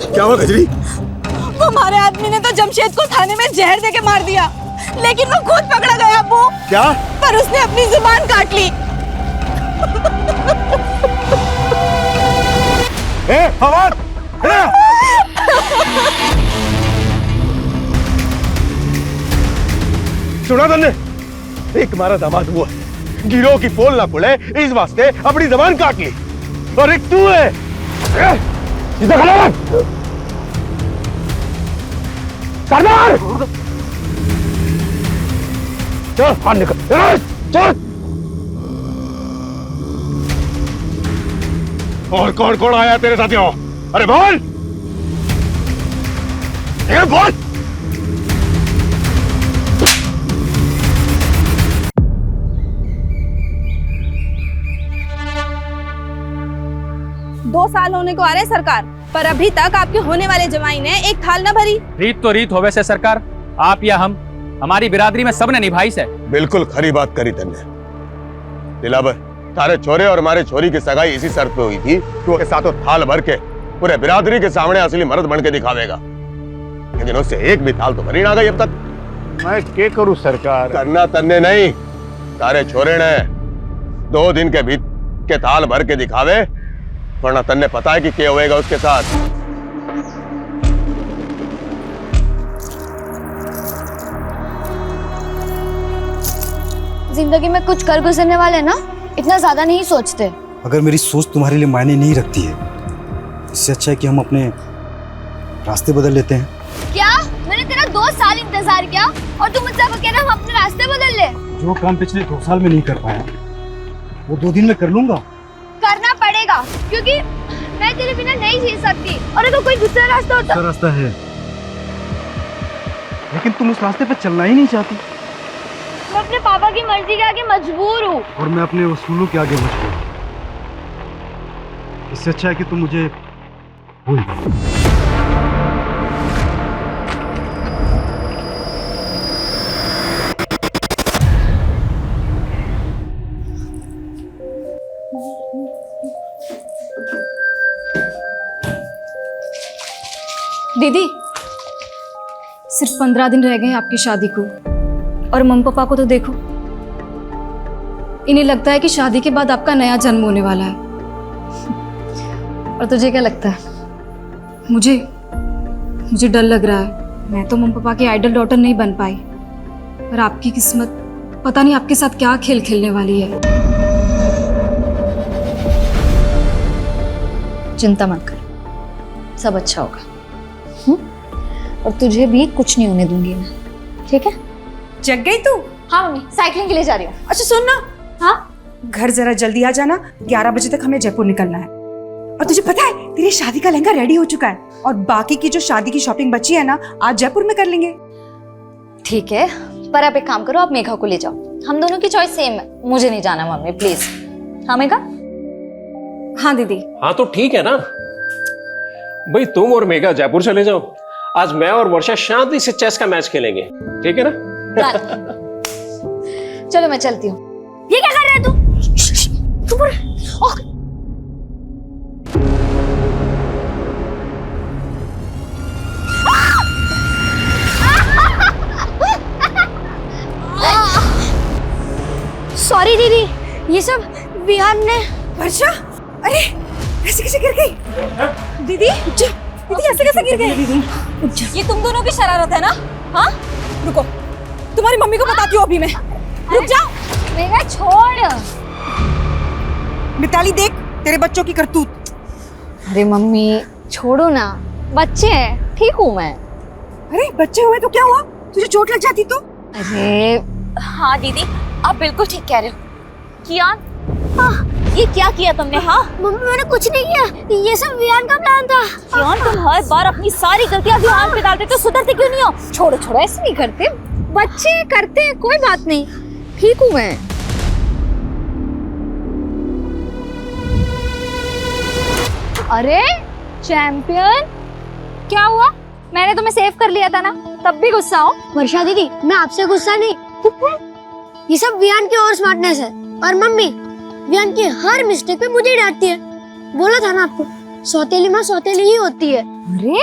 क्या हुआ गजरी? वो हमारे आदमी ने तो जमशेद को थाने में जहर देके मार दिया, लेकिन वो खुद पकड़ा गया अब्बू। क्या? पर उसने अपनी जुबान काट ली। फवाद, सुना तुमने? एक हमारा दामाद हुआ, गिरोह की पोल ना खुले इस वास्ते अपनी जबान काट ली, और एक तू है। इधर खड़ा है। सरदार, चल बाहर निकल, चल। और कौन कौन आया तेरे साथियों? अरे बोल, ये बोल। दो साल होने को आ रहे सरकार, पर अभी तक आपके होने वाले जमाई ने एक थाल न भरी। रीत तो रीत होवे से सरकार, आप या हम, हमारी बिरादरी में सबने निभाई से। बिल्कुल खरी बात करी तन्ने। दिलावर, तारे छोरे और हमारे छोरी की सगाई इसी शर्त पे हुई थी कि उसके साथों थाल भर के पूरे बिरादरी के सामने असली मर्द बन के दिखावेगा, लेकिन उससे एक भी थाल तो भरी ना गई अब तक। मैं क्या करूं सरकार? करना तन्ने नहीं, तारे छोरे ने 2 दिन के बीत के थाल भर के दिखावे, वरना तन्ने पता है कि क्या होएगा उसके साथ। जिंदगी में कुछ कर गुजरने वाले ना इतना ज्यादा नहीं सोचते। अगर मेरी सोच तुम्हारे लिए मायने नहीं रखती है, इससे अच्छा है कि हम अपने रास्ते बदल लेते हैं। क्या? मैंने तेरा 2 साल इंतजार किया और तू मुझसे कह रहा हम अपने रास्ते बदल ले? जो काम पिछले 2 साल में नहीं कर पाया वो 2 दिन में कर लूंगा। करना पड़ेगा, क्योंकि मैं तेरे बिना नहीं जी सकती, और अगर कोई दूसरा रास्ता होता। दूसरा रास्ता है, लेकिन तुम उस रास्ते पर चलना ही नहीं चाहती। मैं अपने पापा की मर्जी के आगे मजबूर हूँ। और मैं अपने उसूलों के आगे मजबूर हूँ। इससे अच्छा है कि तुम मुझे भूल जाओ। दीदी, सिर्फ 15 दिन रह गए हैं आपकी शादी को, और मम्मी पापा को तो देखो, इन्हें लगता है कि शादी के बाद आपका नया जन्म होने वाला है। और तुझे क्या लगता है? मुझे डर लग रहा है। मैं तो मम्मी पापा की आइडल डॉटर नहीं बन पाई, पर आपकी किस्मत पता नहीं आपके साथ क्या खेल खेलने वाली है। चिंता मत कर, सब अच्छा होगा। और तुझे भी कुछ नहीं होने दूंगी मैं, ठीक है? जग गई तू? हाँ मम्मी, साइकिलिंग के लिए जा रही हूँ। अच्छा सुन ना, हाँ घर जरा जल्दी आ जाना, 11 बजे तक हमें जयपुर निकलना है। और तुझे पता है तेरी शादी का लहंगा रेडी हो चुका है, और बाकी की जो शादी की शॉपिंग बची है ना, आज जयपुर में कर लेंगे। ठीक है, पर आप एक काम करो, आप मेघा को ले जाओ। हम दोनों की चॉइस सेम है। मुझे नहीं जाना मम्मी, प्लीज। हाँ मेघा? हाँ दीदी। हाँ तो ठीक है ना भाई, तुम और मेघा जयपुर चले जाओ। आज मैं और वर्षा शांति से चेस का मैच खेलेंगे, ठीक है ना? चलो मैं चलती हूँ। ये क्या कर रहा है तू? सॉरी दीदी, ये सब विहान ने। वर्षा, अरे ऐसे कैसे गिर गई? दीदी ऐसे कैसे गिर गई? ये तुम दोनों की शरारत है ना? हाँ रुको, तुम्हारी मम्मी को बताती हूँ अभी मैं। रुक जाओ। मेरा छोड़। मिताली देख तेरे बच्चों की करतूत। अरे मम्मी छोड़ो ना, बच्चे हैं, ठीक हूँ मैं। अरे बच्चे हुए तो क्या हुआ? तुझे चोट लग जाती तो? अरे हाँ दीदी, आप बिल्कुल ठीक कह रहे हो। कियान, ये क्या किया तुमने? हाँ मम्मी मैंने कुछ नहीं किया, ये सब विहान का प्लान था। कियान, तुम हर बार अपनी सारी गलतियां विहान पे डालते, तो सुधरते क्यों नहीं हो? छोड़ो छोड़ो, ऐसे नहीं करते, बच्चे करते हैं, कोई बात नहीं, ठीक हूँ मैं। अरे चैंपियन, क्या हुआ? मैंने तुम्हें सेव कर लिया था ना, तब भी गुस्सा हो? वर्षा दीदी, मैं आपसे गुस्सा नहीं, ये सब विहान की और स्मार्टनेस है, और मम्मी विहान की हर मिस्टेक पे मुझे डांटती है। बोला था ना आपको, सौतेली माँ सौतेली ही होती है। अरे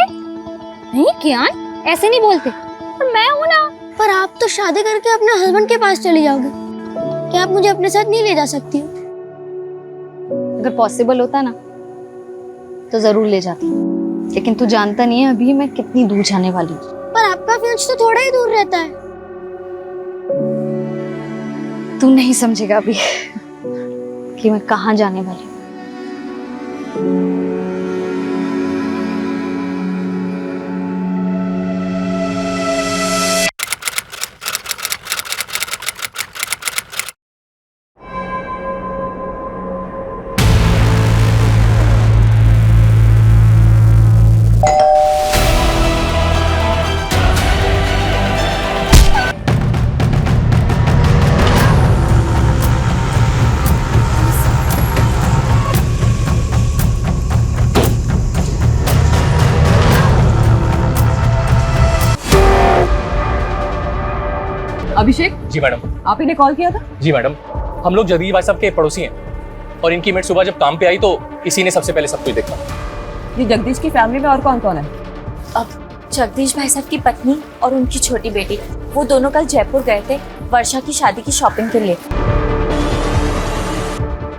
नहीं कियान, ऐसे नहीं बोलते। पर मैं हूं ना। पर आप तो शादी करके अपने हस्बैंड के पास चली जाओगे, क्या आप मुझे अपने साथ नहीं ले जा सकती हो? अगर पॉसिबल होता ना तो जरूर ले जाती, लेकिन तू जानता नहीं है अभी मैं कितनी दूर जाने वाली हूँ। पर आपका फ्यूज तो थोड़ा ही दूर रहता है। तू नहीं समझेगा अभी कि मैं कहाँ जाने वाली हूँ। अभिषेक, जी मैडम। आप ही ने कॉल किया था? जी मैडम, हम लोग जगदीश भाई साहब के पड़ोसी हैं और इनकी मेट सुबह जब काम पे आई तो इसी ने सबसे पहले सब कुछ देखा। ये जगदीश की फैमिली में और कौन कौन है? अब जगदीश भाई साहब की पत्नी और उनकी छोटी बेटी, वो दोनों कल जयपुर गए थे वर्षा की शादी की शॉपिंग के लिए।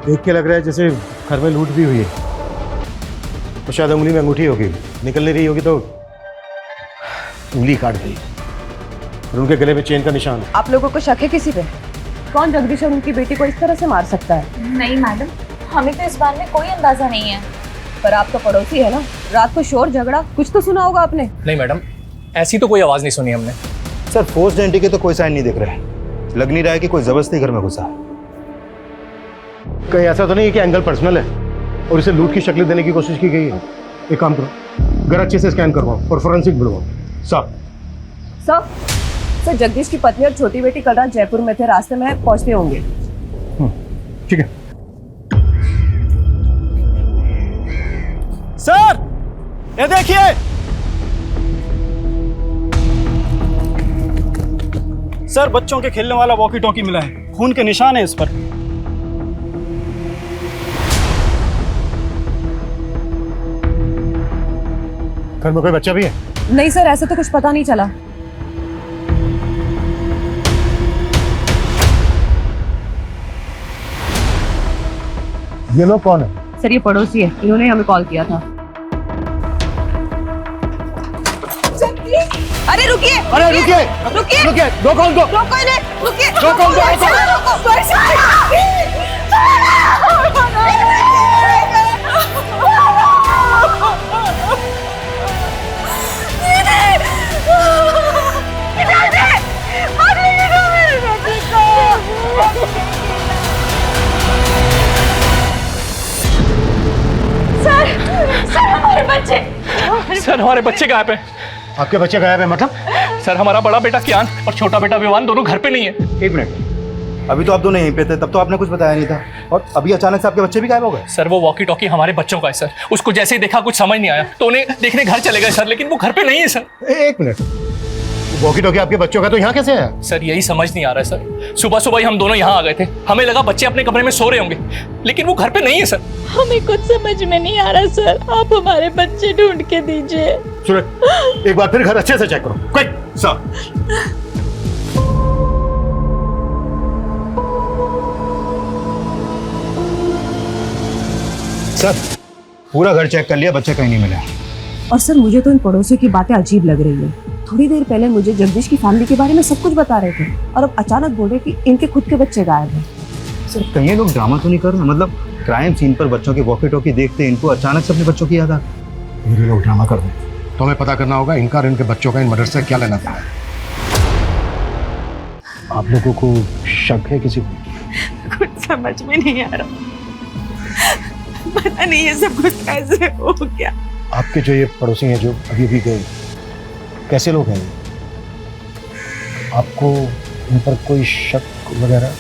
देख के लग रहा है जैसे घर में लूट भी हुई है। तो शायद उंगली में अंगूठी होगी, निकल नहीं रही होगी तो उंगली काट गई और उनके गले में चेन का निशान है। आप लोगों को शक है किसी पे? कौन जगदीश और उनकी बेटी को इस तरह से मार सकता है? नहीं मैडम, हमें तो इस बारे में कोई अंदाजा नहीं है। पर आप तो पड़ोसी है ना, रात को शोर झगड़ा कुछ तो सुना होगा आपने। नहीं मैडम, ऐसी तो कोई आवाज नहीं सुनी हमने। सर फोर्स्ड एंट्री के तो कोई साइन नहीं दिख रहा है, लग नहीं रहा है कि कोई जबरदस्ती घर में घुसा। कहीं ऐसा तो नहीं है कि एंगल पर्सनल है और इसे लूट की शक्ल देने की कोशिश की गई है? एक काम करो, घर अच्छे से स्कैन करवाओ और फोरेंसिक बुलवाओ। साहब सर, जगदीश की पत्नी और छोटी बेटी कल रात जयपुर में थे, रास्ते में पहुंचते होंगे। ठीक है सर, ये देखिए, सर बच्चों के खेलने वाला वॉकी टॉकी मिला है, खून के निशान है इस पर। घर में कोई बच्चा भी है? नहीं सर, ऐसा तो कुछ पता नहीं चला। ये लोग कौन है? सर ये पड़ोसी है, इन्होंने हमें कॉल किया था। अरे रुकिए, अरे रुकिए रुकिए, रुकिए, रोको उनको, रोको इन्हें, रुकिए, रोको उनको, सर हमारे बच्चे कहाँ पे? आपके बच्चे गायब है? मतलब? सर हमारा बड़ा बेटा कियान और छोटा बेटा विवान दोनों घर पे नहीं है। एक मिनट, अभी तो आप दोनों यहीं पे थे, तब तो आपने कुछ बताया नहीं था और अभी अचानक से आपके बच्चे भी गायब हो गए। सर वो वॉकी टॉकी हमारे बच्चों का है सर, उसको जैसे ही देखा कुछ समझ नहीं आया तो उन्हें देखने घर चले गए सर, लेकिन वो घर पे नहीं है सर। एक मिनट, वॉकी टॉकी आपके बच्चों का तो यहाँ कैसे है? सर यही समझ नहीं आ रहा है सर, सुबह सुबह ही हम दोनों यहाँ आ गए थे, हमें लगा बच्चे अपने कमरे में सो रहे होंगे, लेकिन वो घर पे नहीं है सर। हमें कुछ समझ में नहीं आ रहा सर, आप हमारे बच्चे ढूंढ के दीजिए। सुनो, एक बार फिर घर अच्छे से चेक करो, क्विक सर। सर पूरा घर चेक कर लिया, बच्चे कहीं नहीं मिला। और सर मुझे तो इन पड़ोसियों की बातें अजीब लग रही है। थोड़ी देर पहले मुझे जगदीश की फैमिली के बारे में सब कुछ बता रहे थे और अब अचानक बोल रहे कि इनके खुद के बच्चे गायब हैं। सर कहीं लोग ड्रामा तो नहीं कर रहे? मतलब क्राइम सीन पर बच्चों के वॉकी टॉकी देखते इनको अचानक से अपने बच्चों की याद आ गई। ये लोग ड्रामा कर रहे हैं, तो हमें पता करना होगा इनका और इनके बच्चों का इन मर्डर से क्या लेना था। आप लोगों को शक है किसी को? कुछ समझ में नहीं आ रहा, पता नहीं ये सब कुछ कैसे हो गया। आपके जो ये पड़ोसी हैं जो अभी अभी गए, कैसे लोग हैं? आपको इन पर कोई शक वगैरह?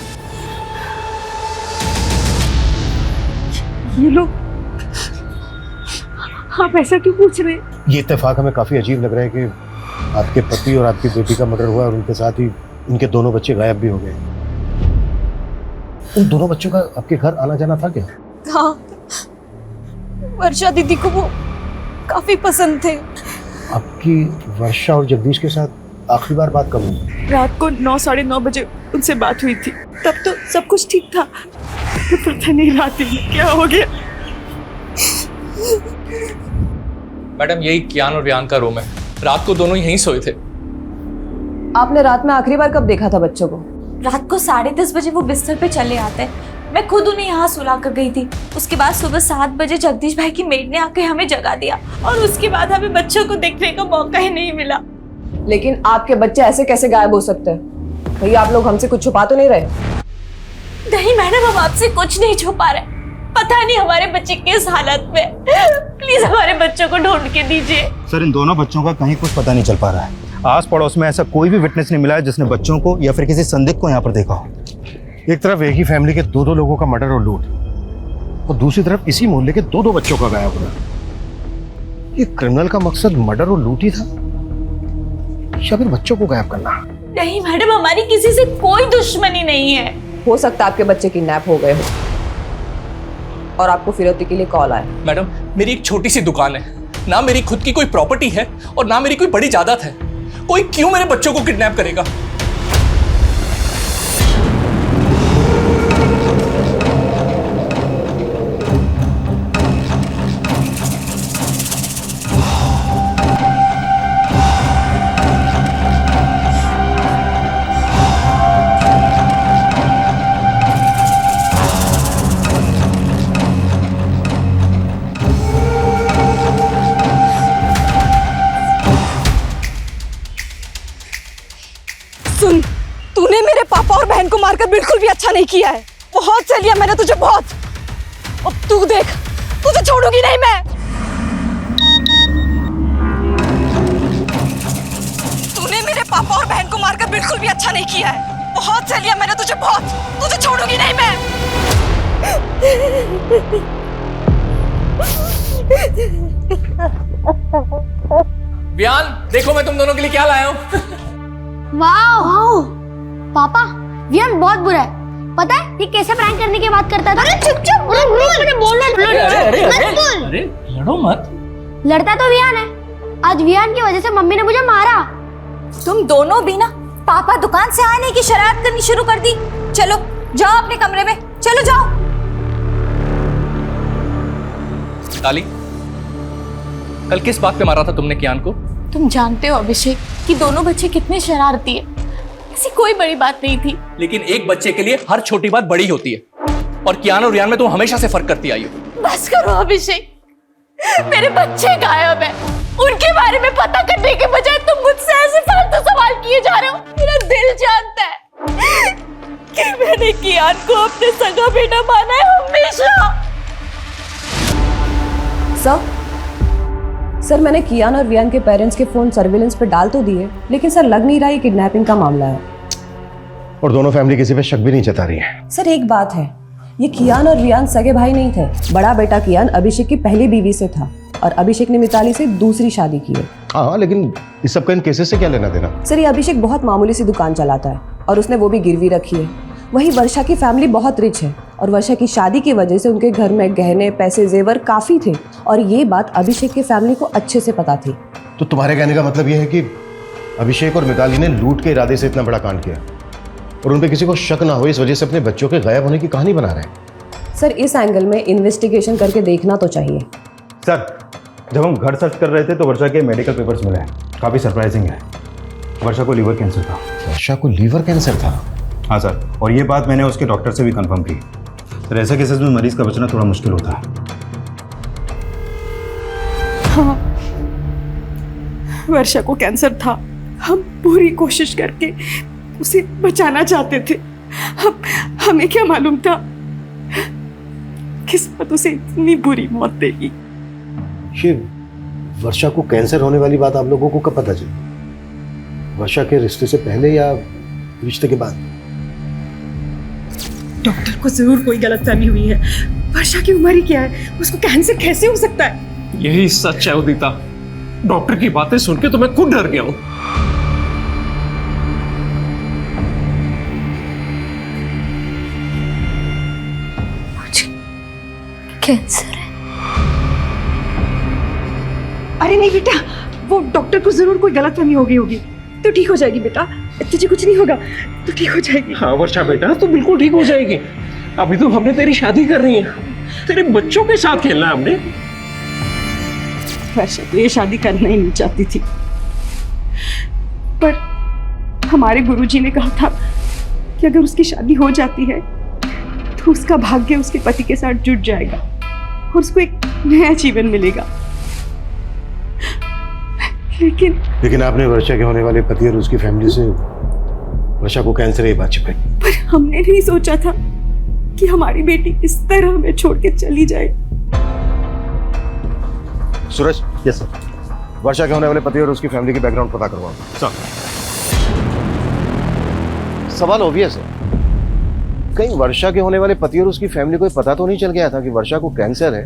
ये लोग, आप ऐसा क्यों पूछ रहे हैं? ये इत्तेफाक हमें काफी अजीब लग रहा है कि आपके पति और आपकी बेटी का मर्डर हुआ और उनके साथ ही उनके दोनों बच्चे गायब भी हो गए। उन दोनों बच्चों का आपके घर आना जाना था क्या? हाँ, वर्षा दीदी को वो काफी पसंद थे। आपकी वर्षा और जगदीश के साथ आखिरी बार बात कब हुई? रात को 9 साढ़े 9 बजे उनसे बात हुई थी। तब तो सब कुछ ठीक था। पता नहीं रात में क्या हो गया। मैडम यही कियान और वियान का रूम है। रात को दोनों यहीं सोए थे। आपने रात में आखिरी बार कब देखा था बच्चों को? रात को 10:30 बजे वो बिस्तर पे चले आते हैं। मैं खुद उन्हें यहाँ सुला कर गई थी। उसके बाद सुबह 7 बजे जगदीश भाई की मेड ने आके हमें जगा दिया और उसके बाद हमें बच्चों को देखने का मौका ही नहीं मिला। लेकिन आपके बच्चे ऐसे कैसे गायब हो सकते हैं? भैया आप लोग हमसे कुछ छुपा तो नहीं रहे? नहीं मैडम, हम आपसे कुछ नहीं छुपा रहे। पता नहीं हमारे बच्चे किस हालत में। प्लीज हमारे बच्चों को ढूंढ के दीजिए। सर इन दोनों बच्चों का कहीं कुछ पता नहीं चल पा रहा है। आस पड़ोस में ऐसा कोई भी विटनेस नहीं मिला है जिसने बच्चों को या फिर किसी संदिग्ध को यहाँ पर देखा हो। एक तरफ एक ही फैमिली के दो लोगों का मर्डर और लूट, और दूसरी तरफ इसी मोहल्ले के दो बच्चों का गायब होना। ये क्रिमिनल का मकसद मर्डर और लूट ही था या फिर बच्चों को गायब करना? नहीं मैडम, हमारी किसी से कोई दुश्मनी नहीं है। हो सकता है आपके बच्चे किडनैप हो गए हो और आपको फिरौती के लिए कॉल आया। मैडम मेरी एक छोटी सी दुकान है, ना मेरी खुद की कोई प्रॉपर्टी है और ना मेरी कोई बड़ी जायदाद है। कोई क्यों मेरे बच्चों को किडनैप करेगा? सुन, तूने मेरे पापा और बहन को मारकर बिल्कुल भी अच्छा नहीं किया है। बहुत सह लिया मैंने तुझे, बहुत। अब तू देख, तुझे छोड़ूंगी नहीं मैं। तूने मेरे पापा और बहन को मारकर बिल्कुल भी अच्छा नहीं किया है। बहुत सह लिया मैंने तुझे, बहुत। तुझे छोड़ूंगी नहीं मैं। वियान देखो मैं तुम दोनों के लिए क्या लाया हूँ। वाओ पापा, वियान बहुत बुरा है। पता है ये कैसे प्रैंक करने की बात करता था? अरे चुप चुप, अरे लड़ो मत। लड़ता तो वियान है। आज वियान की वजह से मम्मी ने मुझे मारा। तुम दोनों भी ना पापा दुकान से आने की शरारत करनी शुरू कर दी। चलो जाओ अपने कमरे में, चलो जाओ। ताली, कल किस बात पे मारा था तुमने कियान को? तुम जानते हो अभिषेक कि दोनों बच्चे कितने शरारती है। ऐसी कोई बड़ी बात नहीं थी। लेकिन एक बच्चे के लिए हर छोटी बात बड़ी होती है और कियान और रियान में तुम हमेशा से फर्क करती आई हो। बस करो अभिषेक, मेरे बच्चे गायब है। उनके बारे में पता करने के बजाय तुम मुझसे ऐसे फालतू सवाल किए जा रहे हो। मेरा दिल जानता है कि मैंने कियान को अपने सगा बेटा माना है हमेशा। सर मैंने कियान और वियान के पेरेंट्स के फोन सर्विलेंस पे डाल तो दिए, लेकिन सर लग नहीं रहा ये किडनैपिंग का मामला है। और दोनों फैमिली किसी पे शक भी नहीं जता रही है। सर एक बात है, ये कियान और वियान सगे भाई नहीं थे। बड़ा बेटा कियान अभिषेक की पहली बीवी से था और अभिषेक ने मिताली से दूसरी शादी की है। हाँ, लेकिन इस सब का इन केसेस से क्या लेना देना? सर ये अभिषेक बहुत मामूली सी दुकान चलाता है और उसने वो भी गिरवी रखी है। वही वर्षा की फैमिली बहुत रिच है और वर्षा की शादी की वजह से उनके घर में गहने पैसे जेवर काफी थे और ये बात अभिषेक की फैमिली को अच्छे से पता थी। तो तुम्हारे कहने का मतलब ये है कि अभिषेक और मिताली ने लूट के इरादे से इतना बड़ा कांड किया और उन पे किसी को शक ना हो इस वजह से अपने बच्चों के गायब होने की कहानी बना रहे हैं? सर इस एंगल में इन्वेस्टिगेशन करके देखना तो चाहिए। सर जब हम घर सर्च कर रहे थे तो वर्षा के मेडिकल पेपर्स मिले हैं। काफ़ी सरप्राइजिंग है। वर्षा को लीवर कैंसर था। वर्षा को लीवर कैंसर था? हाँ सर, और ये बात मैंने उसके डॉक्टर से भी कंफर्म की। सर ऐसे केसेस में मरीज का बचना थोड़ा मुश्किल होता है। हाँ, वर्षा को कैंसर था। हम पूरी कोशिश करके उसे बचाना चाहते थे। हमें क्या मालूम था किस्मत उसे इतनी बुरी मौत देगी। ये वर्षा को कैंसर होने वाली बात आप लोगों को कब पता चली? वर्षा के रिश्ते से पहले या रिश्ते के बाद? डॉक्टर को जरूर कोई गलतफहमी हुई है। वर्षा की उम्र ही क्या है, उसको कैंसर कैसे हो सकता है? यही सच है उदिता। डॉक्टर की बातें सुन के तो मैं खुद डर गया हूं। मुझे कैंसर है। अरे नहीं बेटा, वो डॉक्टर को जरूर कोई गलतफहमी हो गई होगी। तो ठीक हो जाएगी बेटा, तुझे कुछ नहीं होगा, तो ठीक हो जाएगी। हाँ वर्षा बेटा, तू बिल्कुल ठीक हो जाएगी। अभी तो हमने तेरी शादी कर रही है, तेरे बच्चों के साथ खेलना है हमने। वर्षा तो ये शादी करना ही नहीं चाहती थी, पर हमारे गुरुजी ने कहा था कि अगर उसकी शादी हो जाती है तो उसका भाग्य उसके पति के साथ जुड़ जाएगा और उसको एक नया जीवन मिलेगा। लेकिन आपने वर्षा के होने वाले पति और उसकी फैमिली से वर्षा को कैंसर की बात छिपाई। पर हमने नहीं सोचा था कि हमारी बेटी इस तरह हमें छोड़ के चली जाए। सूरज, यस सर, वर्षा के होने वाले पति और उसकी फैमिली की बैकग्राउंड पता करवाओ। सर, सवाल ऑब्वियस है, कहीं वर्षा के होने वाले पति और उसकी फैमिली को पता तो नहीं चल गया था कि वर्षा को कैंसर है?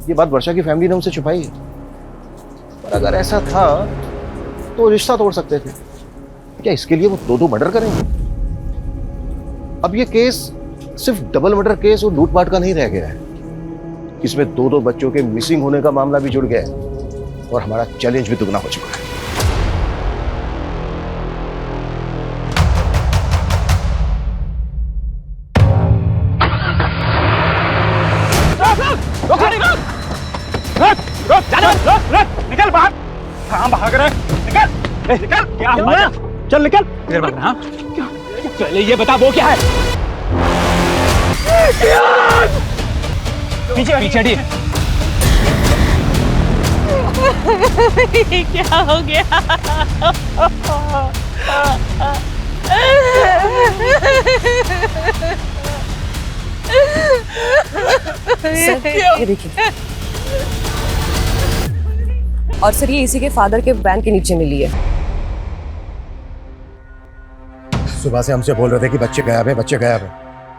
ये बात वर्षा की फैमिली ने उनसे छुपाई है। पर अगर ऐसा था तो रिश्ता तोड़ सकते थे। क्या इसके लिए वो 2-2 मर्डर करेंगे? अब ये केस सिर्फ डबल मर्डर केस और लूटपाट का नहीं रह गया है, इसमें 2-2 बच्चों के मिसिंग होने का मामला भी जुड़ गया है और हमारा चैलेंज भी दुगना हो चुका है। निकल बाहर। कहाँ भाग रहा है? निकल निकल। क्या हुआ? चल निकल। देर भाग रहा। पहले ये बता वो क्या है? पीछे पीछे हटिए। क्या हो गया? ये देखिए, और सर ये इसी के फादर के वैन के नीचे मिली है। सुबह से हमसे बोल रहे थे कि बच्चे गायब है, बच्चे गायब है,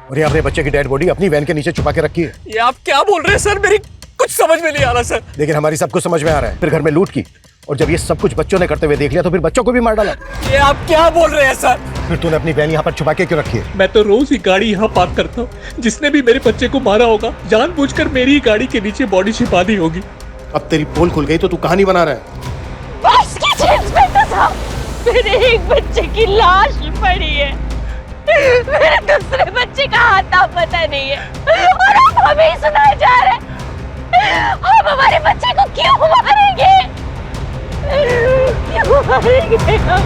और ये अपने बच्चे की डेड बॉडी अपनी वैन के नीचे छुपा के रखी है। ये आप क्या बोल रहे हैं सर? मेरी कुछ समझ में नहीं आ रहा सर। लेकिन हमारी सब कुछ समझ में आ रहा है। फिर घर में लूट की, और जब ये सब कुछ बच्चों ने करते हुए देख लिया तो फिर बच्चों को भी मार डाला। ये आप क्या बोल रहे हैं सर? फिर तूने अपनी वैन यहाँ पर छुपा के क्यों रखी है? मैं तो रोज ही गाड़ी यहाँ पार्क करता हूँ। जिसने भी मेरे बच्चे को मारा होगा जानबूझकर मेरी ही गाड़ी के नीचे बॉडी छिपा दी होगी। अब तेरी पोल खुल गई तो तू कहानी बना रहा है। बस की जींस में तो था, मेरे एक बच्चे की लाश पड़ी है, मेरे दूसरे बच्चे का हाथ पता नहीं है, और अब हमें ही सुनाए जा रहे हैं। हम हमारे बच्चे को क्यों मारेंगे? क्यों मारेंगे हम?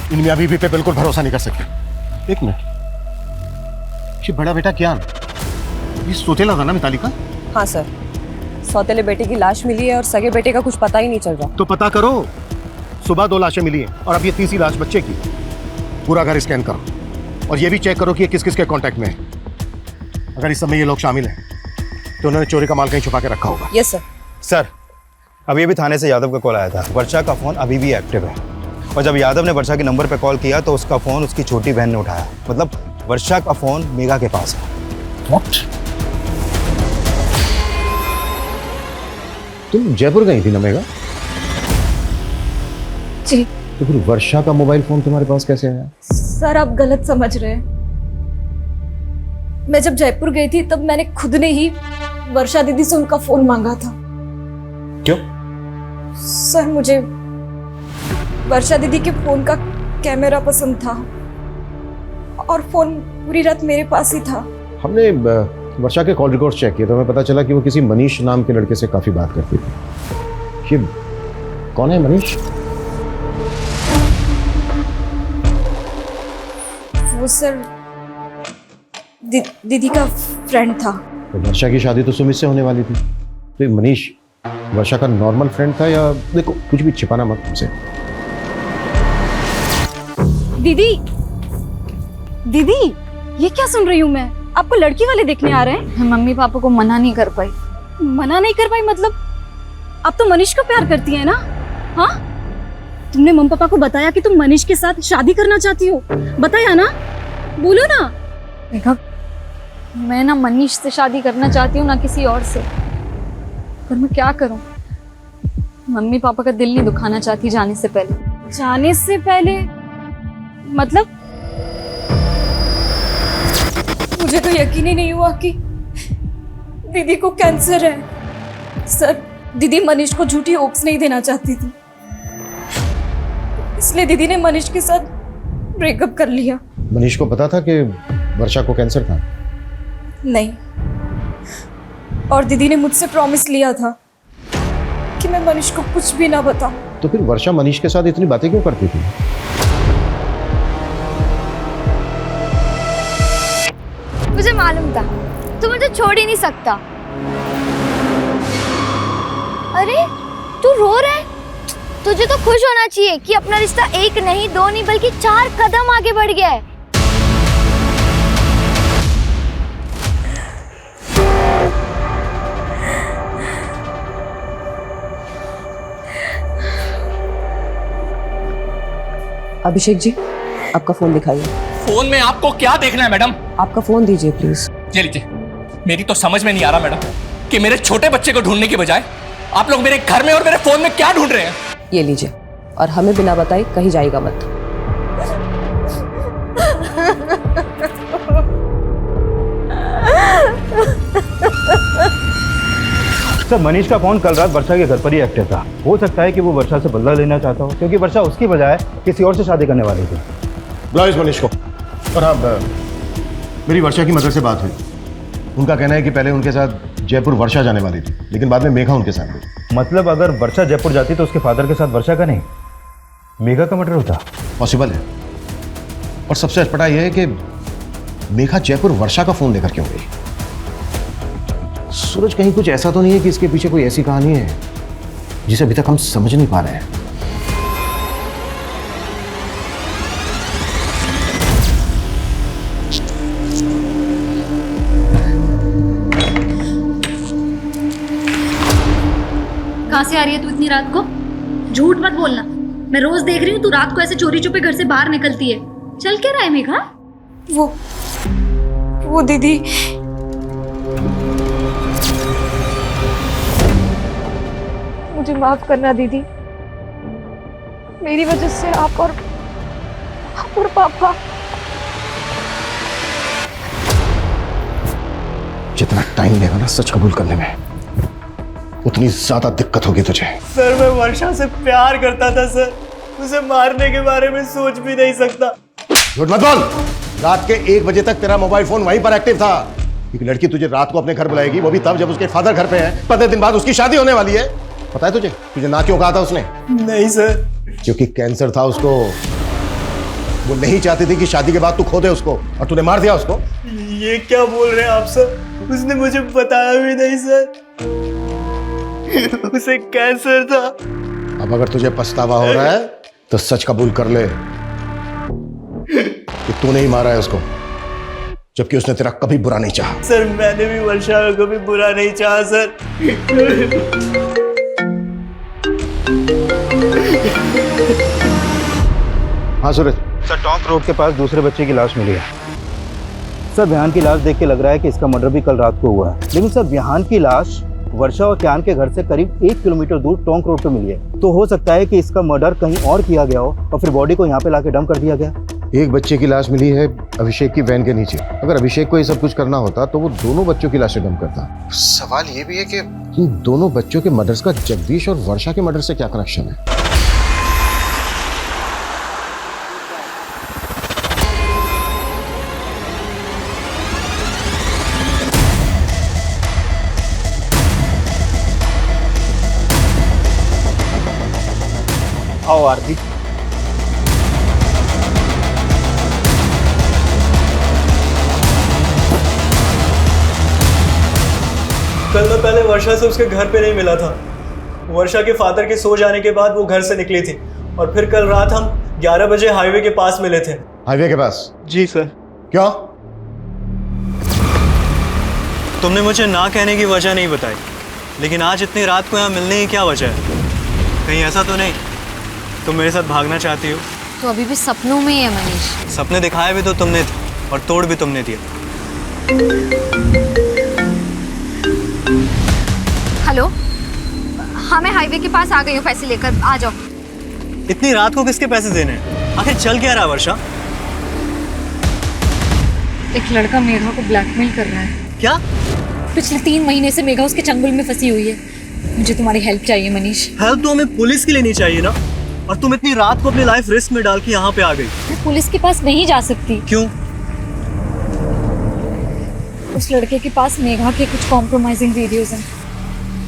इन मियां बीवी पे बिल्कुल भरोसा नहीं कर सकते। एक मिनट, ये बड़ा बेटा क्या ये सौतेला था ना मिताली का? हाँ सर, सौतेले बेटे की लाश मिली है और सगे बेटे का कुछ पता ही नहीं चल रहा। तो पता करो। सुबह 2 लाशें मिली हैं और अब ये तीसरी लाश बच्चे की। पूरा घर स्कैन करो और ये भी चेक करो कि ये किस किस के कांटेक्ट में है। अगर इस समय ये लोग शामिल हैं तो उन्होंने चोरी का माल कहीं छुपा के रखा होगा। Yes sir. सर, अभी अभी थाने से यादव का कॉल आया था। वर्षा का फ़ोन अभी भी एक्टिव है, और जब यादव ने वर्षा के नंबर पे कॉल किया तो उसका फ़ोन उसकी छोटी बहन ने उठाया। मतलब वर्षा का फ़ोन मेघा के पास है। What? तुम जयपुर गई थी ना मेघा? जी। तो फिर वर्षा का मोबाइल फोन तुम्हारे पास कैसे आया? सर आप गलत समझ रहे हैं। मैं जब जयपुर गई थी तब मैंने खुद ने ही वर्षा दीदी से उनका फोन मांगा था। क्यों? सर मुझे वर्षा दीदी के फोन का कैमरा पसंद था और फोन पूरी रात मेरे पास ही था। हमने वर्षा के कॉल रिकॉर्ड्स चेक किए तो हमें पता चला कि वो किसी मनीष नाम के लड़के से काफी बात करती थी। ये कौन है मनीष? वो सर दीदी का फ्रेंड था। तो वर्षा की शादी तो सुमित से होने वाली थी, तो ये मनीष वर्षा का नॉर्मल फ्रेंड था या? देखो कुछ भी छिपाना मत हमसे। दीदी, दीदी, ये क्या सुन रही हूँ मैं? आपको लड़की वाले देखने आ रहे हैं? मैं मम्मी पापा को मना नहीं कर पाई। मना नहीं कर पाई मतलब? आप तो मनीष को प्यार करती है ना? हाँ, तुमने मम्मी पापा को बताया कि तुम मनीष के साथ शादी करना चाहती हो? बताया ना? बोलो ना। देखा, मैं ना मनीष से शादी करना चाहती हूँ ना किसी और से, पर मैं क्या करूँ? मम्मी पापा का दिल नहीं दुखाना चाहती जाने से पहले। जाने से पहले मतलब? मुझे तो यकीन ही नहीं हुआ कि दीदी को कैंसर है। सर, दीदी मनीष को झूठी होप्स नहीं देना चाहती थी, इसलिए दीदी ने मनीष के साथ ब्रेकअप कर लिया। मनीष को पता था कि वर्षा को कैंसर था? नहीं, और दीदी ने मुझसे प्रॉमिस लिया था कि मैं मनीष को कुछ भी ना बताऊं। तो फिर वर्षा मनीष के साथ इतनी बातें क्यों करती थी? मुझे मालूम था तू मुझे छोड़ ही नहीं सकता। अरे तू रो रहा है? तुझे तो खुश होना चाहिए कि अपना रिश्ता एक नहीं, दो नहीं, बल्कि 4 कदम आगे बढ़ गया है। अभिषेक जी, आपका फोन दिखाइए। फोन में आपको क्या देखना है मैडम? आपका फोन दीजिए प्लीज। ये लीजिए। मेरी तो समझ में नहीं आ रहा मैडम कि मेरे छोटे बच्चे को ढूंढने की बजाय आप लोग मेरे घर में और मेरे फोन में क्या ढूंढ रहे हैं? ये लीजिए, और हमें बिना बताए कहीं जाएगा मत। सर, मनीष का फोन कल रात वर्षा के घर पर ही एक्टिव था। हो सकता है कि वो वर्षा से बदला लेना चाहता हो, क्योंकि वर्षा उसकी बजाय किसी और से शादी करने वाली थी। बुलाओ इस मनीष को। और हाँ, मेरी वर्षा की मदर से बात हुई। उनका कहना है कि पहले उनके साथ जयपुर वर्षा जाने वाली थी, लेकिन बाद में मेघा उनके साथ गई। मतलब अगर वर्षा जयपुर जाती तो उसके फादर के साथ वर्षा का नहीं, मेघा का मर्डर होता? पॉसिबल है। और सबसे अटपटा यह है कि मेघा जयपुर वर्षा का फोन लेकर क्यों गई? सूरज, कहीं कुछ ऐसा तो नहीं है कि इसके पीछे कोई ऐसी कहानी है जिसे अभी तक हम समझ नहीं पा रहे हैं? कहाँ से आ रही है तू इतनी रात को? झूठ मत बोलना, मैं रोज देख रही हूँ तू रात को ऐसे चोरी छुपे घर से बाहर निकलती है। चल क्या रहा है मेघा? वो दीदी, मुझे माफ करना दीदी, मेरी वजह से आप और पापा। जितना टाइम लेगा ना सच कबूल करने में, उतनी ज्यादा दिक्कत होगी तुझे। सर, मैं वर्षा से प्यार करता था सर, उसे मारने के बारे में सोच भी नहीं सकता। झूठ मत बोल। रात के 1 बजे तक तेरा मोबाइल फोन वहीं पर एक्टिव था। एक लड़की तुझे रात को अपने घर बुलाएगी, वो भी तब जब उसके फादर घर पे हैं। 15 दिन बाद उसकी शादी होने वाली है। पता है तुझे ना क्यों कहा था उसने? नहीं सर। क्योंकि कैंसर था उसको। वो नहीं चाहती थी कि शादी के बाद तू खो दे उसको, और तूने मार दिया उसको। ये क्या बोल रहे हैं आप सर? उसने मुझे बताया भी नहीं सर। उसे कैंसर था। अब अगर तुझे पछतावा हो रहा है तो सच कबूल कर ले कि तूने ही मारा है उसको, जबकि उसने तेरा कभी बुरा नहीं चाहा। सर, मैंने भी वर्षा का कभी बुरा नहीं चाहा सर। हाँ सूरज। सर, टोंक रोड के पास दूसरे बच्चे की लाश मिली है। सर, विहान की लाश देख के लग रहा है कि इसका मर्डर भी कल रात को हुआ है, लेकिन सर विहान की लाश वर्षा और क्यान के घर से करीब 1 किलोमीटर दूर टोंक रोड पे मिली है। तो हो सकता है कि इसका मर्डर कहीं और किया गया हो और फिर बॉडी को यहाँ पे लाके डंप कर दिया गया। एक बच्चे की लाश मिली है अभिषेक की वैन के नीचे। अगर अभिषेक को ये सब कुछ करना होता तो वो दोनों बच्चों की लाशें डंप करता। सवाल ये भी है कि इन दोनों बच्चों के मर्डर्स का जगदीश और वर्षा के मर्डर से क्या कनेक्शन है? आओ आरती। कल मैं पहले वर्षा से उसके घर पे नहीं मिला था। वर्षा के फादर के सो जाने के बाद वो घर से निकली थी, और फिर कल रात हम 11 बजे हाईवे के पास मिले थे। हाईवे के पास? जी सर। क्यों? तुमने मुझे ना कहने की वजह नहीं बताई। लेकिन आज इतनी रात को यहाँ मिलने की क्या वजह है? कहीं ऐसा तो नहीं तुम मेरे साथ भागना चाहती हो? तो अभी भी सपनों में ही है मनीष। सपने दिखाए भी तो तुमने थे और तोड़ भी तुमने दिया। हेलो, हाँ मैं हाईवे के पास आ गई हूँ, पैसे लेकर आ जाओ। इतनी रात को किसके पैसे देने हैं? आखिर चल क्या रहा है वर्षा? एक लड़का मेघा को ब्लैकमेल कर रहा है। क्या? पिछले 3 महीने से मेघा उसके चंगुल में फंसी हुई है। मुझे तुम्हारी हेल्प चाहिए मनीष। हेल्प तो हमें पुलिस की लेनी चाहिए ना, और तुम इतनी रात को अपनी लाइफ रिस्क में डाल के यहाँ पे आ गई। मैं पुलिस के पास नहीं जा सकती। क्यों? उस लड़के के पास मेघा के कुछ कॉम्प्रोमाइजिंग वीडियोस हैं।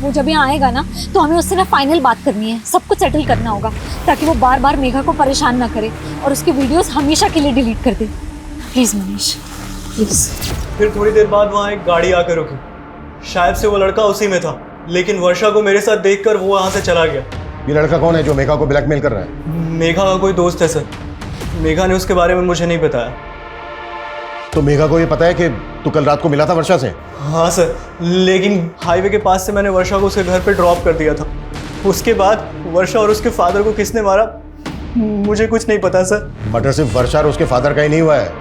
वो जब यहाँ आएगा ना तो हमें उससे ना फाइनल बात करनी है, सब कुछ सेटल करना होगा ताकि वो बार बार मेघा को परेशान ना करे और उसकी वीडियोस हमेशा के लिए डिलीट कर दे। Please Manish, please. फिर थोड़ी देर बाद वहाँ एक गाड़ी आकर रुकी। शायद से वो लड़का उसी में था, लेकिन वर्षा को मेरे साथ देखकर वो वहाँ से चला गया। ये लड़का कौन है जो मेघा को ब्लैकमेल कर रहा है? मेघा का कोई दोस्त है सर। मेघा ने उसके बारे में मुझे नहीं बताया। तो मेघा को ये पता है कि तू कल रात को मिला था वर्षा से? हाँ सर, लेकिन हाईवे के पास से मैंने वर्षा को उसके घर पे ड्रॉप कर दिया था। उसके बाद वर्षा और उसके फादर को किसने मारा मुझे कुछ नहीं पता सर। मर्डर सिर्फ वर्षा और उसके फादर का ही नहीं हुआ है,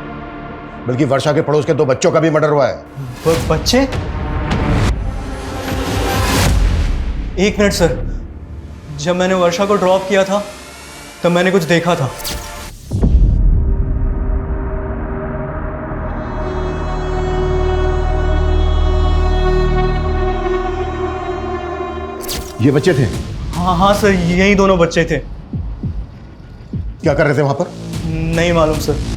बल्कि वर्षा के पड़ोस के 2 बच्चों का भी मर्डर हुआ है। बच्चे? एक मिनट सर, जब मैंने वर्षा को ड्रॉप किया था तब मैंने कुछ देखा था। ये बच्चे थे? हाँ सर, यही दोनों बच्चे थे। क्या कर रहे थे वहां पर? नहीं मालूम सर।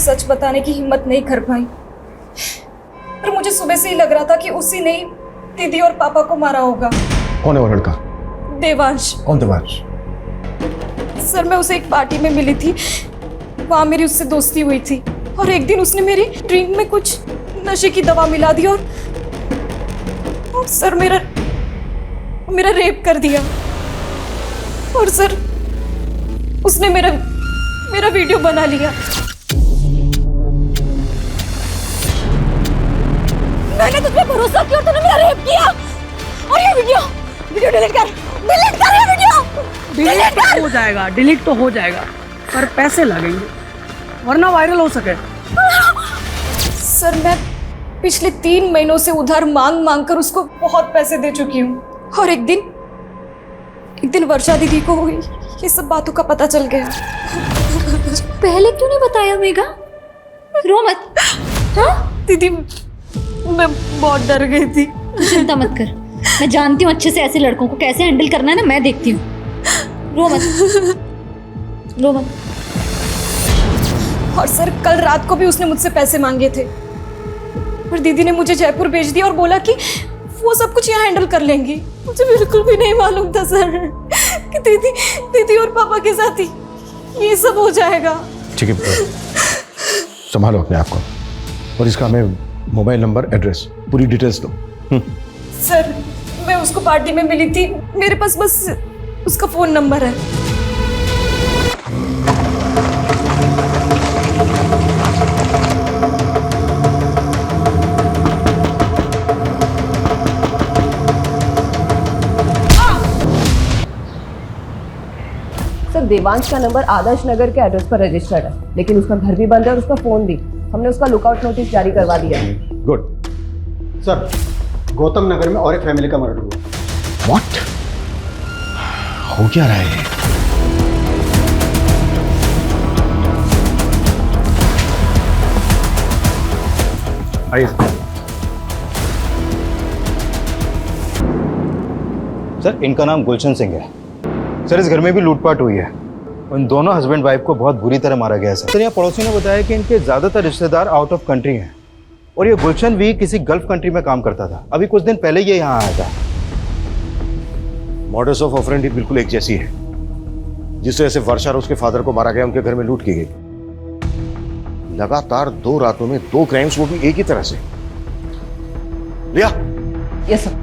सच बताने की हिम्मत नहीं कर पाई, पर मुझे सुबह से ही लग रहा था कि उसी ने दीदी और पापा को मारा होगा। कौन है वो लड़का? देवांश। कौन देवांश? सर मैं उसे एक पार्टी में मिली थी, वहां मेरी उससे दोस्ती हुई थी और एक दिन उसने मेरी ड्रिंक में कुछ नशे की दवा मिला दी और सर मेरा रेप कर दिया। और सर उसने मेरा वीडियो बना लिया। मैंने तुझ पे भरोसा किया और तूने मेरा रेप किया। और ये वीडियो डिलीट कर ये वीडियो। डिलीट तो हो जाएगा पर पैसे लगेंगे वरना वायरल हो सके। सर मैं पिछले 3 महीनों से उधार मांग कर उसको बहुत पैसे दे चुकी हूँ और एक दिन वर्षा दीदी को ये सब बातों का पता चल गया। पहले क्यों नहीं बताया मेघा? रो मत। हाँ दीदी, मैं बहुत डर गई थी। चिंता मत कर, मैं जानती हूँ अच्छे से ऐसे लड़कों को कैसे हैंडल करना है ना, मैं देखती हूँ। रो मत। और सर कल रात को भी उसने मुझसे पैसे मांगे थे और दीदी ने मुझे जयपुर भेज दिया और बोला कि वो सब कुछ यहाँ हैंडल कर लेंगी। मुझे बिल्कुल भी नहीं मालूम था सर कि दीदी और पापा के साथ ही ये सब हो जाएगा। ठीक है, संभालो अपने आप को और इसका हमें मोबाइल नंबर, एड्रेस, पूरी डिटेल्स दो। सर मैं उसको पार्टी में मिली थी, मेरे पास बस उसका फोन नंबर है। सर देवांश का नंबर आदर्श नगर के एड्रेस पर रजिस्टर्ड है, लेकिन उसका घर भी बंद है और उसका फोन भी। हमने उसका लुकआउट नोटिस जारी करवा दिया है। गुड। सर गौतम नगर में और एक फैमिली का मर्डर हुआ। व्हाट? हो क्या रहा है? आइए सर, इनका नाम गुलशन सिंह है। सर इस घर में भी लूटपाट हुई है। उन दोनों हस्बैंड वाइफ को बहुत बुरी तरह मारा गया है सर। यहाँ पड़ोसी ने बताया कि इनके ज़्यादातर रिश्तेदार आउट ऑफ कंट्री हैं और ये गुलशन भी किसी गल्फ कंट्री में काम करता था। अभी कुछ दिन पहले ये यहाँ आया था। मॉडस ऑफ ऑपरेंडी बिल्कुल एक जैसी है। जिस तरह से वर्षा और उसके फादर को मारा गया, उनके घर में लूट की गई। लगातार 2 रातों में 2 क्राइम्स, वो भी एक ही तरह से। लिया, यस सर।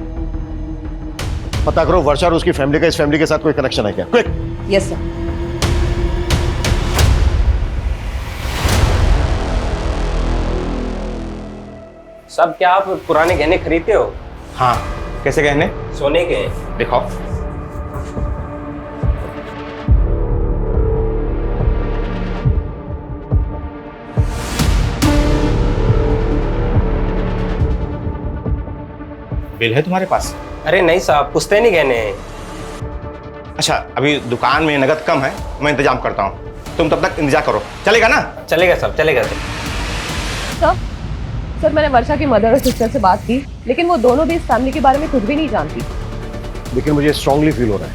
पता करो वर्षा और उसकी फैमिली का इस फैमिली के साथ कोई कनेक्शन है क्या? क्विक। Yes sir. सब क्या आप पुराने गहने खरीदते हो? हाँ, कैसे गहने? सोने के? दिखाओ। बिल है तुम्हारे पास? अरे नहीं साहब, पुश्तैनी गहने हैं। अच्छा, अभी दुकान में नगद कम है, मैं इंतजाम करता हूँ। तुम तब तक इंतजार करो, चलेगा ना? चलेगा साहब, चलेगा। सर मैंने वर्षा की मदर और सिस्टर से बात की, लेकिन वो दोनों भी इस फैमिली के बारे में कुछ भी नहीं जानती। लेकिन मुझे स्ट्रांगली फील हो रहा है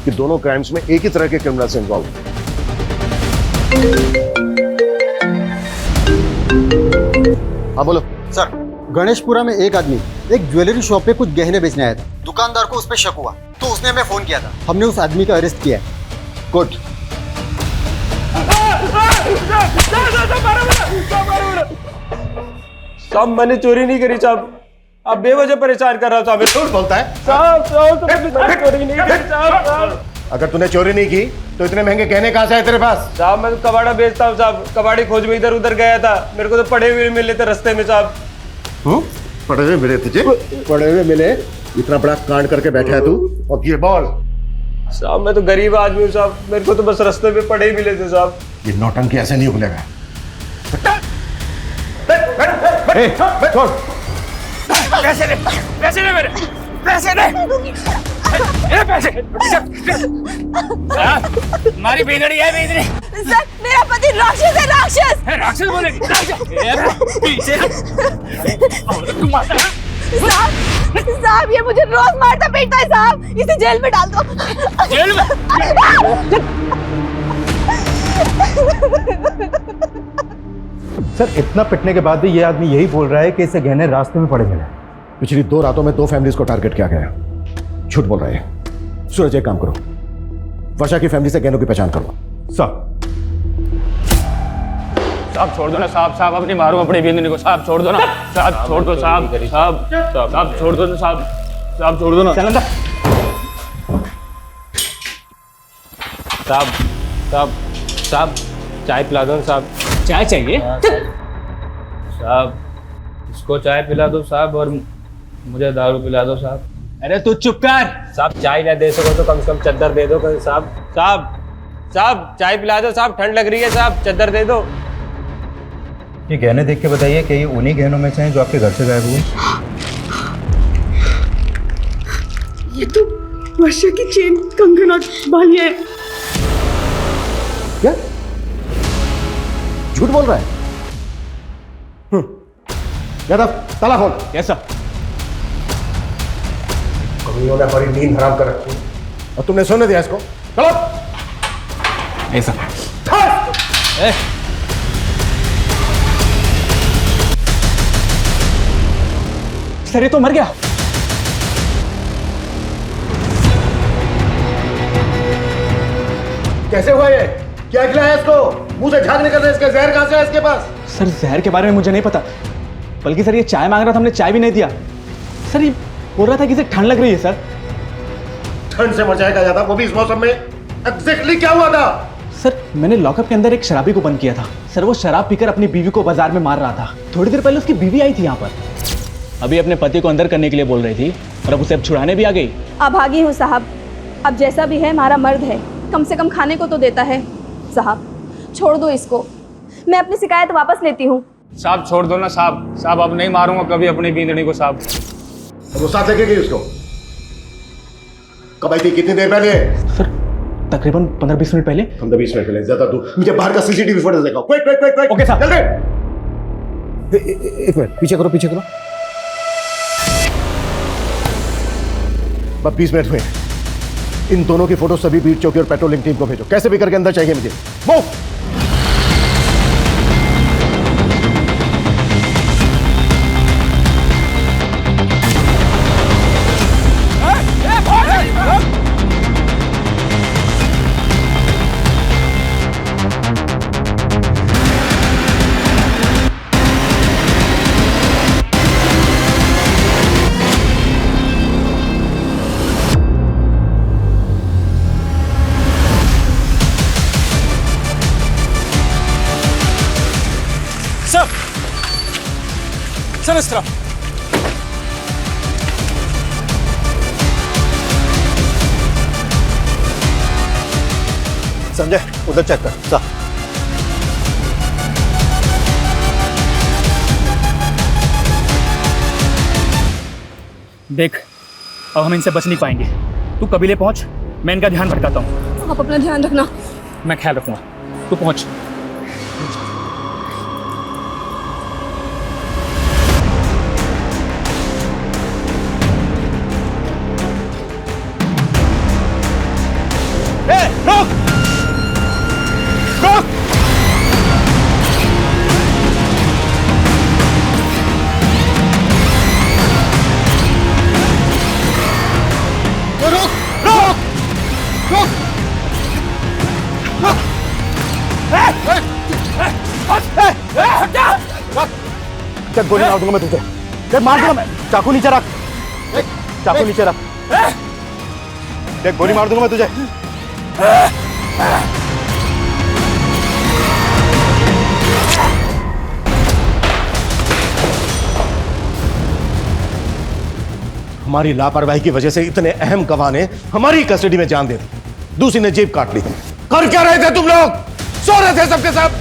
कि दोनों क्राइम्स में एक ही तरह के क्रिमिनल्स इन्वॉल्व हैं। हाँ बोलो। सर, गणेशपुरा में एक आदमी एक ज्वेलरी शॉप पे कुछ गहने बेचने आया था। दुकानदार को उस पर शक हुआ तो उसने हमें फोन किया था। हमने उस आदमी का अरेस्ट किया है। गुड। साहब मैंने चोरी नहीं करी साहब, आप बेवजह परेशान कर रहा था। झूठ बोलता है साहब चोरी नहीं करी साहब। अगर तूने चोरी नहीं की तो इतने महंगे गहने कहाँ से आए तेरे पास? साहब मैं तो कबाड़ा बेचता हूँ साहब, कबाड़ी खोज में इधर उधर गया था, मेरे को तो पड़े हुए मिले थे रास्ते में साहब। पड़े हुए मिले तुझे? पड़े हुए मिले? इतना बड़ा कांड करके बैठा है तू, और ये बोल। साहब मैं तो गरीब आदमी हूँ साहब, मेरे को तो बस रास्ते में पड़े ही मिले थे साहब। ये नौटंकी ऐसे नहीं खुलेगा। पैसे दे मेरे, पैसे दे, पैसे। हमारी बिगड़ी है बिगड़ी। सर मेरा पति राक्षस है, राक्षस। राक्षस बोलेगी? पीछे साहब ये मुझे रोज मारता पीटता है साहब, इसे जेल में डाल दो। जेल में? सर, इतना पिटने के बाद भी ये आदमी यही बोल रहा है कि इसे गहने रास्ते में पड़े मिले। पिछली 2 रातों में 2 फैमिलीज को टारगेट किया गया। झूठ बोल रहे हैं। सूरज एक काम करो, वर्षा की फैमिली से गहनों की पहचान करो। साहब छोड़ दो ना साहब, साहब अपनी मारो अपनी बिंदनी को, साहब छोड़ दो ना साहब, छोड़ दो साहब, साहब साहब छोड़ दो ना साहब, साहब छोड़ दो ना। चल अंदर। साहब साहब साहब चाय पिला दो साहब। चाय चाहिए? साहब इसको चाय पिला दो साहब, और मुझे दारू पिला दो साहब। अरे तू चुप कर साहब, चाय ना दे सको तो कम से कम चद्दर दे दो साहब। साहब साहब चाय पिला दो साहब, ठंड लग रही है साहब, चद्दर दे दो। ये गहने देख के बताइए कि ये उन्हीं गहनों में से हैं जो आपके घर से गायब हुए? ये तो वर्षा की चेन, कंगन और बालियां हैं। क्या झूठ बोल रहा है? यादव ताला खोल। कैसा? कमियों ने हमारी नींद हराम कर रखी और तुमने सोने दिया इसको। चलो। ऐसा सर, ये तो मर गया। कैसे हुआ ये? क्या खिलाया इसको? मुंह से झाग निकल रहा है इसके, जहर कहां से है इसके पास? सर जहर के बारे में मुझे नहीं पता, बल्कि सर ये चाय मांग रहा था, हमने चाय भी नहीं दिया। सर ये बोल रहा था कि इसे ठंड लग रही है। सर ठंड से मर जाएगा ज्यादा, वो भी इस मौसम में। एग्जैक्टली क्या हुआ था? सर मैंने लॉकअप के अंदर एक शराबी को बंद किया था। सर वो शराब पीकर अपनी बीवी को बाजार में मार रहा था। थोड़ी देर पहले उसकी बीवी आई थी यहाँ पर, अभी अपने पति को अंदर करने के लिए बोल रही थी, और अब उसे अब छुड़ाने भी आ गई। अभागी हूँ साहब, अब जैसा भी है हमारा मर्द है, कम से कम खाने को तो देता है। साहब छोड़ दो इसको, मैं अपनी शिकायत वापस लेती हूँ। साहब छोड़ दो ना साहब, साहब अब नहीं मारूंगा कभी अपनी बींदड़ी को साहब। वो साथ लेके गई उसको? कब आई थी? कितनी देर पहले? सर तकरीबन 15-20 मिनट पहले। 15-20 मिनट पहले? ज्यादा दूर? मुझे बाहर का सीसीटीवी फुटेज दिखाओ। Quick quick quick quick. Okay साहब। जल्दी। एक मिनट पीछे करो, पीछे करो। बस 20 मिनट हुए। इन दोनों की फोटो सभी बीट चौकी और पेट्रोलिंग टीम को भेजो, कैसे भी करके अंदर चाहिए मुझे। मूव। चल इस तरफ। संजय उधर चेक कर। जा। देख, अब हम इनसे बच नहीं पाएंगे। तू कबीले पहुंच, मैं इनका ध्यान भटकाता हूँ। आप अपना ध्यान रखना। मैं ख्याल रखूंगा, तू पहुंच। चल गोली मार दूंगा मैं तुझे। चल मार दूंगा मैं। चाकू नीचे रख। चाकू नीचे रख। देख गोली मार दूंगा मैं तुझे। हमारी लापरवाही की वजह से इतने अहम गवाह ने हमारी कस्टडी में जान दे दी, दूसरी ने जेब काट ली। कर क्या रहे थे तुम लोग? सो रहे थे सबके सब।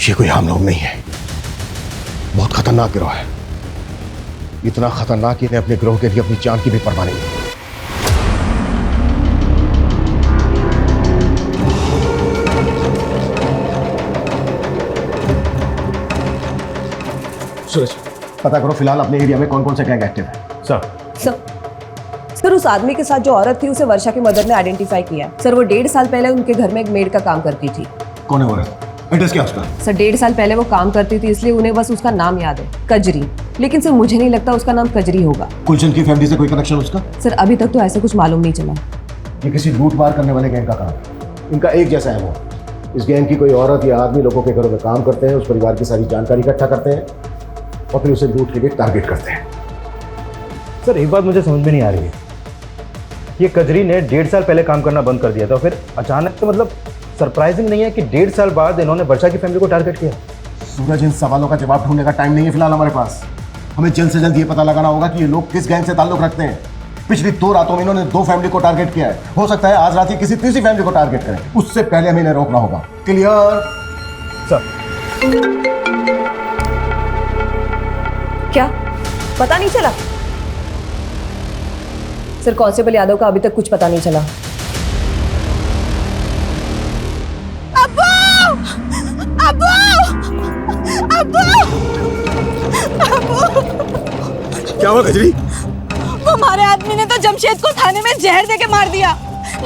ये कोई आम लोग नहीं है, बहुत खतरनाक गिरोह है। इतना खतरनाक कि इन्हें अपने गिरोह के लिए अपनी जान की भी परवाह नहीं है। सूरज, पता करो फिलहाल अपने एरिया में कौन कौन से गैंग एक्टिव है। सर उस आदमी के साथ जो औरत थी उसे वर्षा की मदर ने आइडेंटिफाई किया। सर वो 1.5 साल पहले उनके घर में एक मेड का काम करती थी। कौन है वो? एड्रेस क्या उसका? सर 1.5 साल पहले वो काम करती थी, इसलिए उन्हें बस उसका नाम याद है, कजरी। लेकिन सर मुझे नहीं लगता उसका नाम कजरी होगा। गुलशन की फैमिली से कोई कनेक्शन उसका? सर अभी तक तो ऐसा कुछ मालूम नहीं चला। ये किसी लूट मार करने वाले गैंग का काम है। इनका एक जैसा है वो। इस गैंग की कोई औरत या आदमी लोगों के घरों में काम करते हैं, उस परिवार की सारी जानकारी इकट्ठा करते हैं और फिर उसे लूट के लिए टारगेट करते हैं। सर एक बात मुझे समझ में नहीं आ रही है, ये कजरी ने 1.5 साल पहले काम करना बंद कर दिया था, फिर अचानक तो मतलब सरप्राइजिंग नहीं है कि 1.5 साल बाद इन्होंने वर्षा की फैमिली को टारगेट किया। सूरज, इन सवालों का जवाब ढूंढने का टाइम नहीं है फिलहाल हमारे पास। हमें जल्द से जल्द ये पता लगाना होगा कि ये लोग किस गैंग से ताल्लुक रखते हैं। पिछली 2 रातों में इन्होंने 2 फैमिली को टारगेट किया है। हो सकता है आज रात ही किसी तीसरी फैमिली को टारगेट करें, उससे पहले हमें इन्हें रोकना होगा। क्लियर? सर क्या पता नहीं चला? सर कांस्टेबल यादव का अभी तक कुछ पता नहीं चला। क्या हुआ कजरी? वो हमारे आदमी ने तो जमशेद को थाने में जहर देके मार दिया,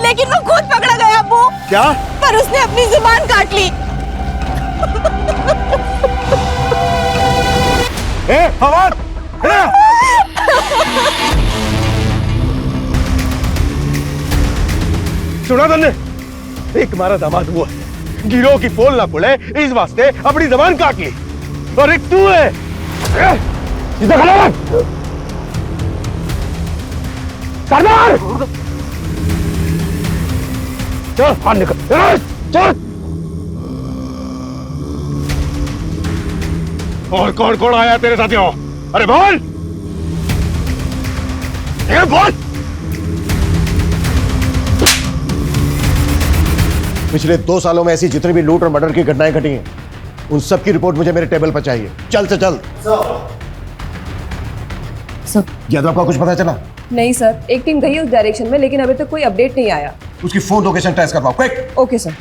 लेकिन वो खुद पकड़ा गया अब्बू। क्या? पर उसने अपनी जुबान काट ली। फवाद, सुना तुमने? एक हमारा दामाद हुआ, गिरोह की पोल ना खुले इस वास्ते अपनी जबान काट ली, और एक तू है। सीधा खड़ा रह। सरदार, चल बाहर निकल। चल। और कौन कौन आया तेरे साथियों? अरे बोल, ये बोल। पिछले 2 सालों में ऐसी जितनी भी लूट और मर्डर की घटनाएं घटी हैं, उन सब की रिपोर्ट मुझे मेरे टेबल पर चाहिए। जल्द से जल्द। सर यादव का कुछ पता चला? नहीं सर, एक टीम गई उस डायरेक्शन में, लेकिन अभी तक कोई अपडेट नहीं आया। उसकी फोन लोकेशन ट्रेस करवाओ, क्विक। Okay sir.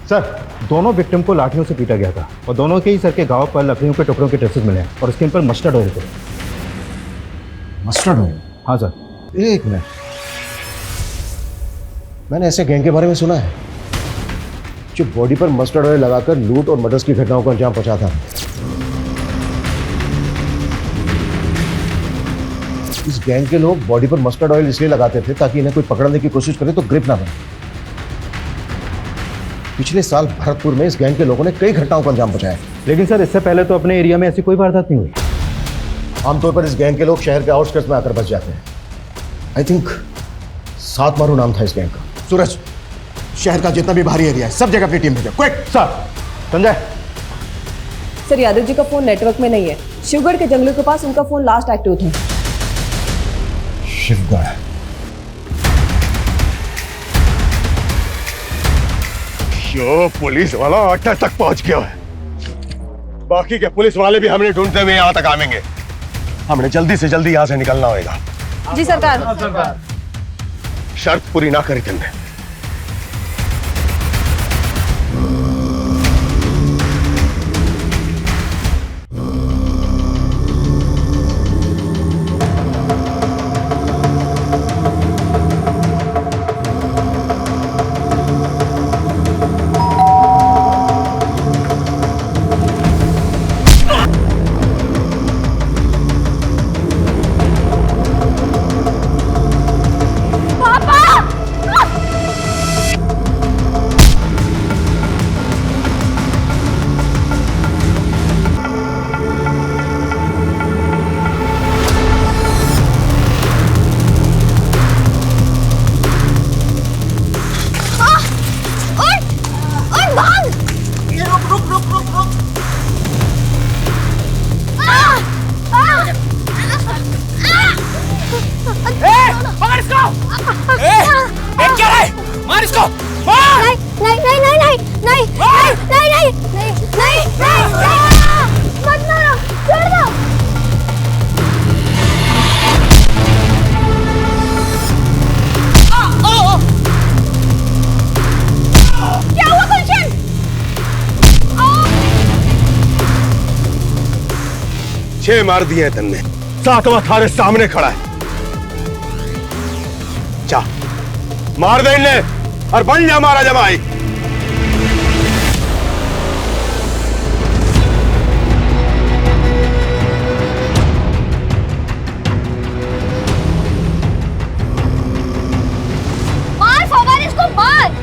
सर दोनों विक्टिम को लाठियों से पीटा गया था और दोनों के ही सर के घाव पर लकड़ियों के टुकड़ों के ट्रेसेस मिले हैं और स्किन पर मस्टर्ड ऑयल थे। Mustard oil? हाँ सर। एक मिनट, मैंने ऐसे गैंग के बारे में सुना है जो बॉडी पर मस्टर्ड ऑयल लगाकर लूट और मर्डर्स की घटनाओं को अंजाम पहुंचाता है। इस गैंग के लोग बॉडी पर मस्टर्ड ऑयल इसलिए लगाते थे ताकि इन्हें कोई पकड़ने की कोशिश करे तो ग्रिप ना बने। पिछले साल भरतपुर में इस गैंग के लोगों ने कई घटनाओं को अंजाम पहुंचाया, लेकिन सर इससे पहले तो अपने एरिया में ऐसी कोई वारदात नहीं हुई। आमतौर पर इस गैंग के लोग शहर के आउटस्कर्ट्स में आकर बस जाते हैं। आई थिंक 7 मारू नाम था इस गैंग का। सूरज, शहर का जितना भी बाहरी एरिया है सब जगह अपनी टीम भेजो, quick. Sir. Sanjay. Sir Yadav ji का फोन नेटवर्क में नहीं है। शिवगढ़ के जंगलों के पास उनका फोन लास्ट एक्टिव था। शिवगढ़। यो पुलिस वाला अड्डा तक पहुंच गया है। बाकी के पुलिस वाले भी हमें ढूंढते हुए यहाँ तक आवेंगे। हमने जल्दी से जल्दी यहाँ से निकलना होगा। जी सरकार। शर्त पूरी ना करी तुमने। छह मार दिए हैं तन्ने, सातवां थारे सामने खड़ा है। जा मार दे इन्हें और बन जा हमारा जमाई। मार फवाद, इसको मार।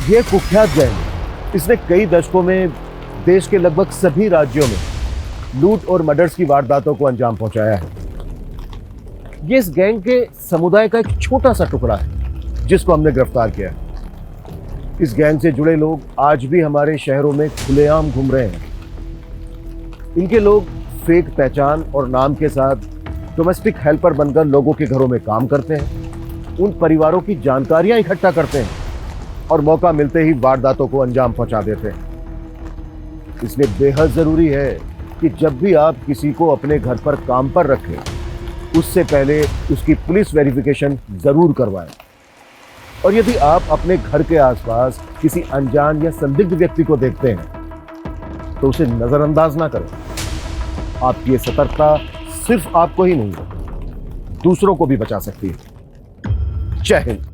ये कुख्यात गैंग इसने कई दशकों में देश के लगभग सभी राज्यों में लूट और मर्डर्स की वारदातों को अंजाम पहुंचाया है। ये इस गैंग के समुदाय का एक छोटा सा टुकड़ा है जिसको हमने गिरफ्तार किया है। इस गैंग से जुड़े लोग आज भी हमारे शहरों में खुलेआम घूम रहे हैं। इनके लोग फेक पहचान और नाम के साथ डोमेस्टिक हेल्पर बनकर लोगों के घरों में काम करते हैं, उन परिवारों की जानकारियां इकट्ठा करते हैं और मौका मिलते ही वारदातों को अंजाम पहुंचा देते हैं। इसलिए बेहद जरूरी है कि जब भी आप किसी को अपने घर पर काम पर रखें उससे पहले उसकी पुलिस वेरिफिकेशन जरूर करवाएं। और यदि आप अपने घर के आसपास किसी अनजान या संदिग्ध व्यक्ति को देखते हैं तो उसे नजरअंदाज ना करें। आपकी ये सतर्कता सिर्फ आपको ही नहीं दूसरों को भी बचा सकती है। जय हिंद।